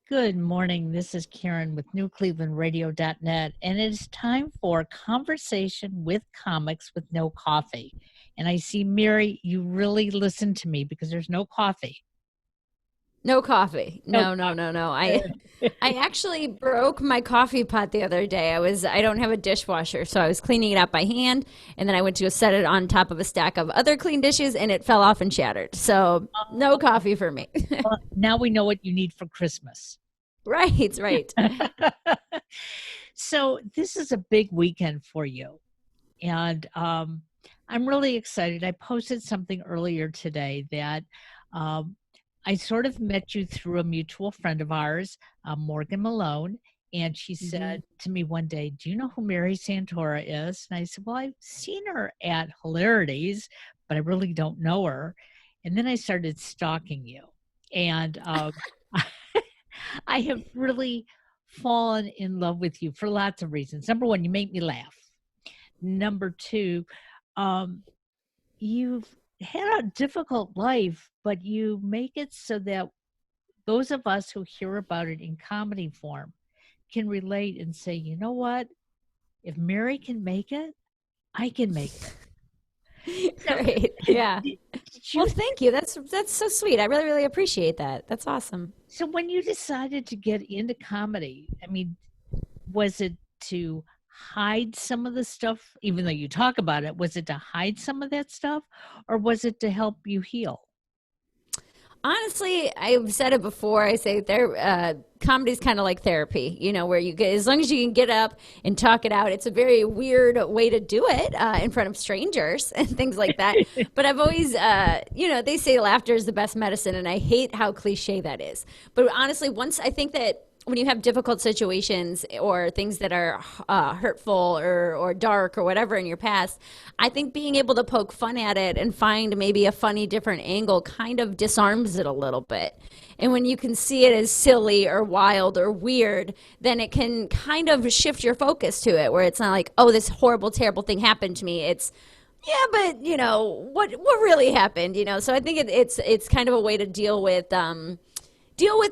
Good morning. This is Karen with NewClevelandRadio.net, and it is time for Conversation with Comics with No Coffee. And I see, Mary, you really listen to me because there's no coffee. No coffee. No No. I coffee. I actually broke my coffee pot the other day. I don't have a dishwasher, so I was cleaning it up by hand, and then I went to set it on top of a stack of other clean dishes, and it fell off and shattered. So no coffee for me. Well, now we know what you need for Christmas. Right. So this is a big weekend for you. And I'm really excited. I posted something earlier today that um, I sort of met you through a mutual friend of ours, Morgan Malone. And she hmm said to me one day, "Do you know who Mary Santora is?" And I said, "Well, I've seen her at Hilarities, but I really don't know her." And then I started stalking you. And I have really fallen in love with you for lots of reasons. Number one, you make me laugh. Number two, um, you've had a difficult life, but you make it so that those of us who hear about it in comedy form can relate and say, you know what? If Mary can make it, I can make it. So, Great. Yeah. did Well, you? thank you. That's so sweet. I really appreciate that. That's awesome. So, when you decided to get into comedy, I mean, was it to hide some of the stuff, even though you talk about it? Was it to hide some of that stuff, or was it to help you heal? Honestly, I've said it before. I say comedy's kind of like therapy, where you get, as long as you can get up and talk it out. It's a very weird way to do it in front of strangers and things like that. But I've always, they say laughter is the best medicine, and I hate how cliche that is. But honestly, once I think that when you have difficult situations or things that are hurtful or dark or whatever in your past, I think being able to poke fun at it and find maybe a funny different angle kind of disarms it a little bit. And when you can see it as silly or wild or weird, then it can kind of shift your focus to it, where it's not like, oh, this horrible, terrible thing happened to me. It's yeah, but what really happened? So I think it's kind of a way to deal with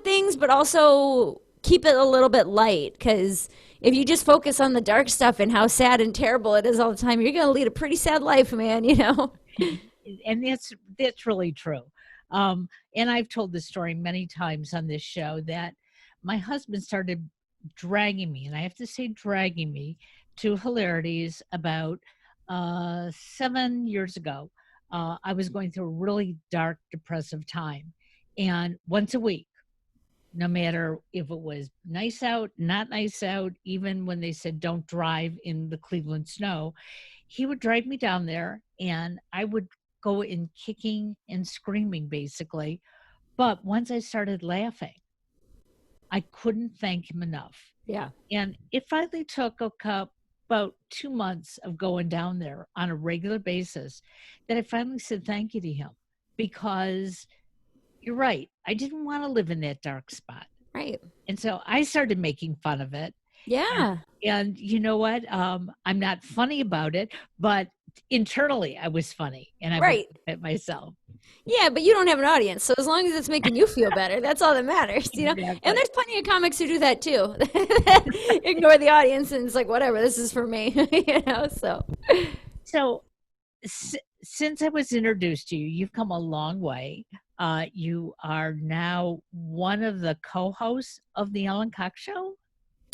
things, but also keep it a little bit light, because if you just focus on the dark stuff and how sad and terrible it is all the time, you're going to lead a pretty sad life, man. And that's really true. And I've told this story many times on this show that my husband started dragging me, and I have to say dragging me to Hilarities about 7 years ago. I was going through a really dark, depressive time, and once a week, no matter if it was nice out, not nice out, even when they said don't drive in the Cleveland snow, he would drive me down there and I would go in kicking and screaming basically. But once I started laughing, I couldn't thank him enough. Yeah. And it finally took about 2 months of going down there on a regular basis that I finally said thank you to him, because you're right. I didn't want to live in that dark spot. Right. And so I started making fun of it. And, Yeah. and you know what? I'm not funny about it, but internally I was funny and I would Right. at myself. Yeah, but you don't have an audience, so as long as it's making you feel better, that's all that matters. And Exactly. there's plenty of comics who do that too. Ignore the audience and it's like, whatever, this is for me. So So since I was introduced to you, you've come a long way. You are now one of the co-hosts of the Ellen Cox Show.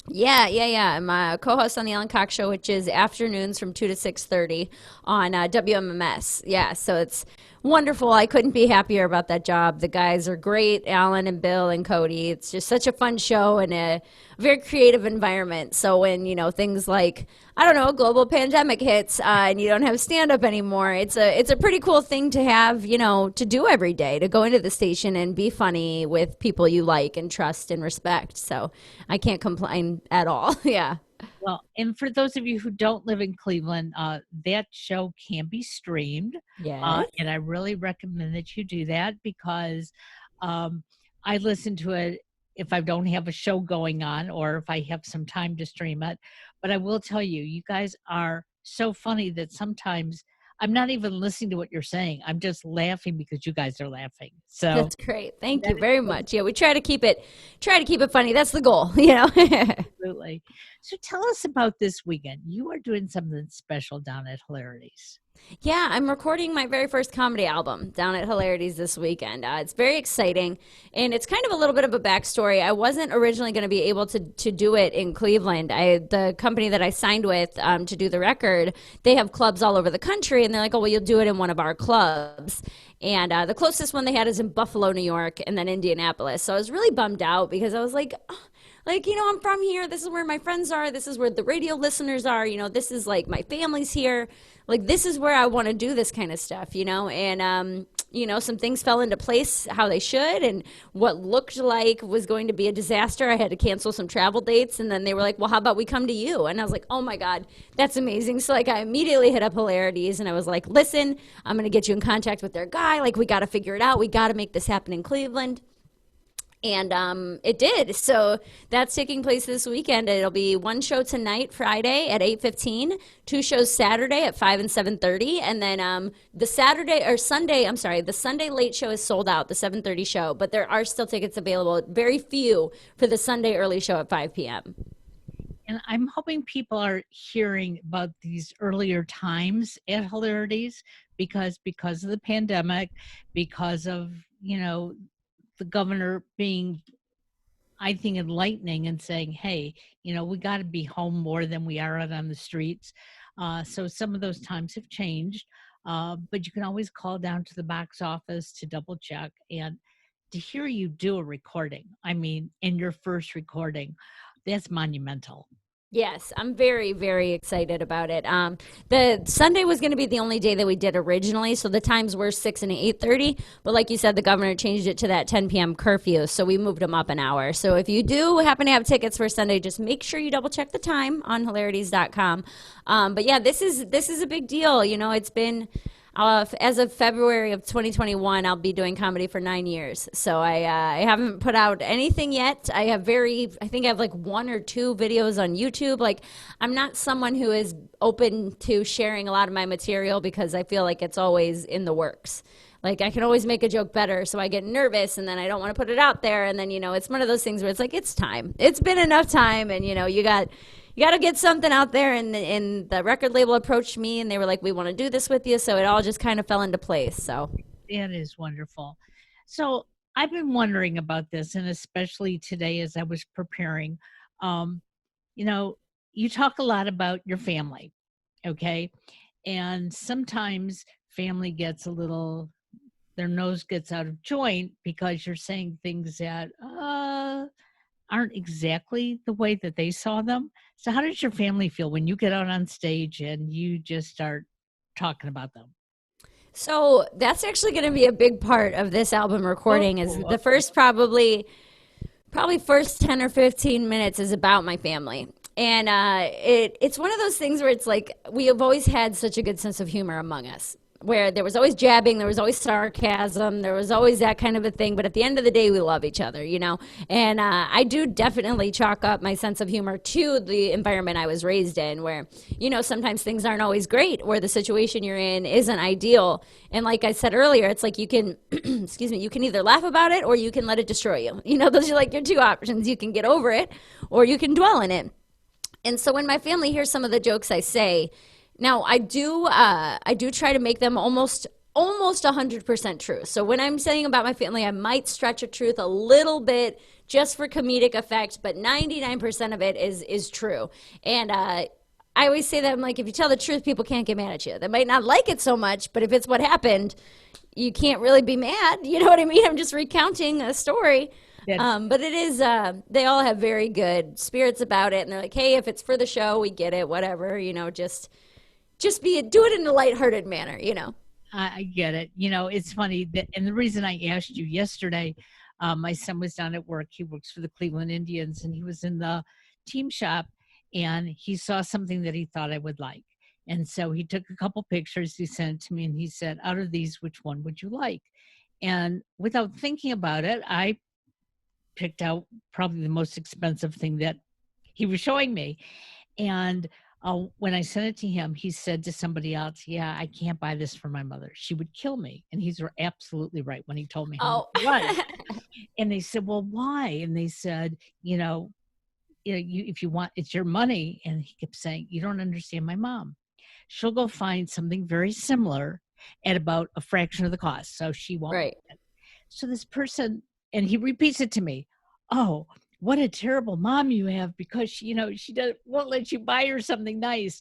yeah. I'm a co-host on the Ellen Cox Show, which is afternoons from 2 to 6:30 on WMMS. Yeah, so it's wonderful. I couldn't be happier about that job. The guys are great, Alan and Bill and Cody. It's just such a fun show and a very creative environment. So when things like, I don't know, a global pandemic hits and you don't have stand up anymore, it's a pretty cool thing to have, to do every day, to go into the station and be funny with people you like and trust and respect. So I can't complain at all. Yeah. Well, and for those of you who don't live in Cleveland, that show can be streamed. Yes. And I really recommend that you do that because um, I listen to it if I don't have a show going on or if I have some time to stream it. But I will tell you, you guys are so funny that sometimes I'm not even listening to what you're saying. I'm just laughing because you guys are laughing. So That's great. Thank that you is very so much. Yeah, we try to keep it funny. That's the goal, you know. absolutely. So tell us about this weekend. You are doing something special down at Hilarities. Yeah, I'm recording my very first comedy album down at Hilarities this weekend. It's very exciting, and it's kind of a little bit of a backstory. I wasn't originally going to be able to do it in Cleveland. The company that I signed with to do the record, they have clubs all over the country, and they're like, "Oh, well, you'll do it in one of our clubs." And the closest one they had is in Buffalo, New York, and then Indianapolis. So I was really bummed out because I was like, oh, I'm from here. This is where my friends are. This is where the radio listeners are. This is like my family's here. Like, this is where I want to do this kind of stuff, And, some things fell into place how they should. And what looked like was going to be a disaster, I had to cancel some travel dates. And then they were like, well, how about we come to you? And I was like, oh my God, that's amazing. So, I immediately hit up Hilarities and I was like, listen, I'm going to get you in contact with their guy. Like, we got to figure it out. We got to make this happen in Cleveland. And it did. So that's taking place this weekend. It'll be one show tonight, Friday at 8:15, two shows Saturday at 5 and 7:30, and then the Sunday late show is sold out, the 7:30 show, but there are still tickets available, very few for the Sunday early show at 5 p.m. And I'm hoping people are hearing about these earlier times at Hilarities because of the pandemic, because of, the governor being, I think, enlightening and saying, hey, we got to be home more than we are out on the streets. So some of those times have changed, but you can always call down to the box office to double check. And to hear you do a recording, in your first recording, that's monumental. Yes, I'm very, very excited about it. The Sunday was going to be the only day that we did originally, so the times were 6 and 8:30. But like you said, the governor changed it to that 10 p.m. curfew, so we moved them up an hour. So if you do happen to have tickets for Sunday, just make sure you double check the time on hilarities.com. But yeah, this is a big deal. It's been. As of February of 2021, I'll be doing comedy for 9 years. So I haven't put out anything yet. I think I have like one or two videos on YouTube. Like, I'm not someone who is open to sharing a lot of my material because I feel like it's always in the works. Like, I can always make a joke better, so I get nervous, and then I don't want to put it out there. And then, it's one of those things where it's like, it's time. It's been enough time, and, you got to get something out there. And the record label approached me, and they were like, we want to do this with you. So it all just kind of fell into place. So that is wonderful. So I've been wondering about this, and especially today as I was preparing. You talk a lot about your family, okay? And sometimes family gets their nose gets out of joint because you're saying things that aren't exactly the way that they saw them. So how does your family feel when you get out on stage and you just start talking about them? So that's actually going to be a big part of this album recording. Is the first probably first 10 or 15 minutes is about my family. And it's one of those things where it's like we have always had such a good sense of humor among us, where there was always jabbing, there was always sarcasm, there was always that kind of a thing. But at the end of the day, we love each other, And I do definitely chalk up my sense of humor to the environment I was raised in, where, sometimes things aren't always great, where the situation you're in isn't ideal. And like I said earlier, it's like you can, you can either laugh about it or you can let it destroy you. Those are like your two options. You can get over it or you can dwell in it. And so when my family hears some of the jokes I say, now, I do try to make them almost 100% true. So when I'm saying about my family, I might stretch a truth a little bit just for comedic effect, but 99% of it is true. And I always say that I'm like, if you tell the truth, people can't get mad at you. They might not like it so much, but if it's what happened, you can't really be mad. You know what I mean? I'm just recounting a story. But it is, they all have very good spirits about it. And they're like, hey, if it's for the show, we get it, whatever, just do it in a lighthearted manner, I get it. It's funny that, and the reason I asked you yesterday, my son was down at work. He works for the Cleveland Indians, and he was in the team shop, and he saw something that he thought I would like. And so he took a couple pictures, he sent it to me, and he said, out of these, which one would you like? And without thinking about it, I picked out probably the most expensive thing that he was showing me. And When I sent it to him, he said to somebody else, "Yeah, I can't buy this for my mother. She would kill me." And he's absolutely right when he told me how much Oh. it was. And they said, "Well, why?" And they said, if you want, it's your money." And he kept saying, "You don't understand my mom. She'll go find something very similar at about a fraction of the cost. So she won't." Right. So this person, and he repeats it to me, "Oh, what a terrible mom you have, because she won't let you buy her something nice."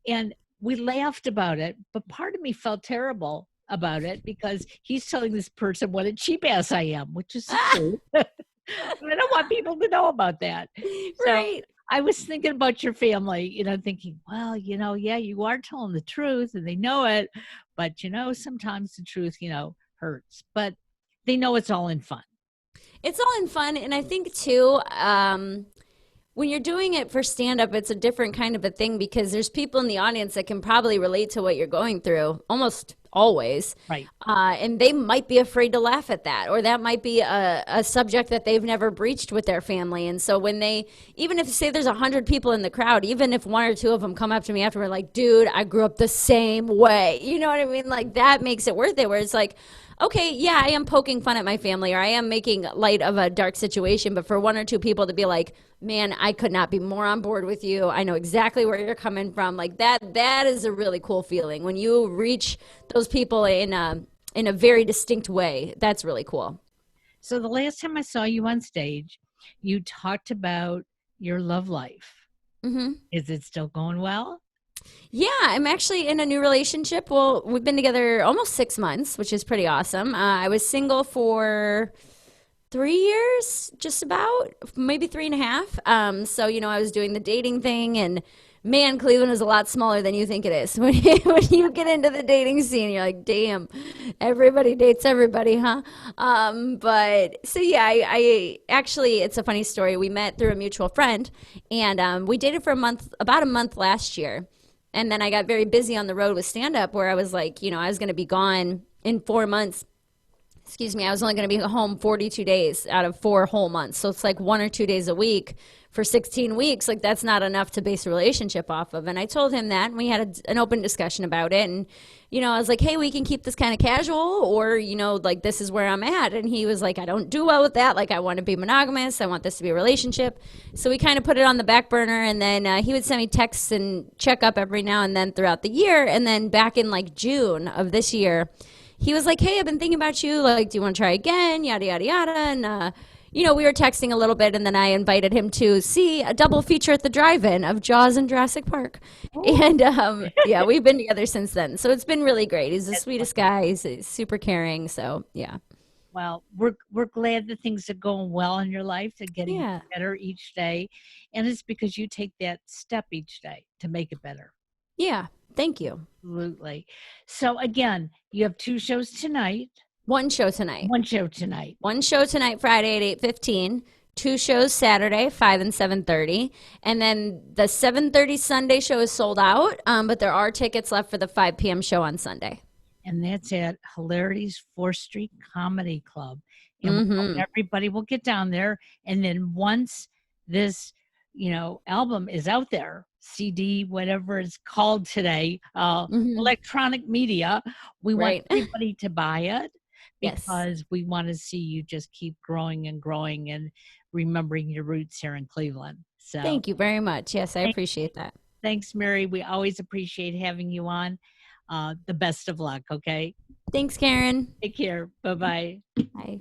And we laughed about it, but part of me felt terrible about it because he's telling this person what a cheap ass I am, which is the truth. But I don't want people to know about that. So Right. I was thinking about your family, thinking, well, yeah, you are telling the truth and they know it, but sometimes the truth, hurts. But they know it's all in fun. It's all in fun. And I think, too, when you're doing it for stand up, it's a different kind of a thing because there's people in the audience that can probably relate to what you're going through almost always. Right. And they might be afraid to laugh at that, or that might be a subject that they've never breached with their family. And so when even if say there's 100 people in the crowd, even if one or two of them come up to me afterward, like, dude, I grew up the same way. You know what I mean? Like, that makes it worth it, where it's like, okay, yeah, I am poking fun at my family, or I am making light of a dark situation, but for one or two people to be like, man, I could not be more on board with you. I know exactly where you're coming from. Like, that is a really cool feeling when you reach those people in a very distinct way. That's really cool. So the last time I saw you on stage, you talked about your love life. Mm-hmm. Is it still going well? Yeah, I'm actually in a new relationship. Well, we've been together almost 6 months, which is pretty awesome. I was single for 3 years, just about, maybe 3.5. So, I was doing the dating thing, and man, Cleveland is a lot smaller than you think it is. When you get into the dating scene, you're like, damn, everybody dates everybody, huh? But so yeah, I actually, it's a funny story. We met through a mutual friend, and we dated for about a month last year. And then I got very busy on the road with stand up, where I was like, I was going to be gone in 4 months. Excuse me, I was only going to be home 42 days out of 4 whole months. So it's like 1 or 2 days a week for 16 weeks. Like, that's not enough to base a relationship off of. And I told him that, and we had an open discussion about it. And, I was like, hey, we can keep this kind of casual, or, like, this is where I'm at. And he was like, I don't do well with that. Like, I want to be monogamous. I want this to be a relationship. So we kind of put it on the back burner. And then he would send me texts and check up every now and then throughout the year. And then back in like June of this year, he was like, hey, I've been thinking about you. Like, do you want to try again? Yada, yada, yada. And, we were texting a little bit, and then I invited him to see a double feature at the drive-in of Jaws and Jurassic Park. Oh. And, yeah, we've been together since then. So it's been really great. He's the That's sweetest wonderful. guy. He's super caring. So, yeah. Well, we're glad that things are going well in your life, they're getting Yeah. better each day, and it's because you take that step each day to make it better. Yeah. Thank you. Absolutely. So again, you have 2 shows tonight, One show tonight. 1 show tonight. One show tonight, Friday at 8:15. Two shows Saturday, 5 and 7:30. And then the 7:30 Sunday show is sold out, but there are tickets left for the 5 p.m. show on Sunday. And that's at Hilarity's 4th Street Comedy Club. And Mm-hmm. everybody will get down there. And then once this, album is out there, CD, whatever it's called today, Mm-hmm. electronic media, we want Right. everybody to buy it Yes. because we want to see you just keep growing and growing and remembering your roots here in Cleveland. So Thank you very much. Yes, I thank- appreciate that. thanks, Mary. We always appreciate having you on. The best of luck, okay? Thanks, Karen. Take care. Bye-bye. Bye.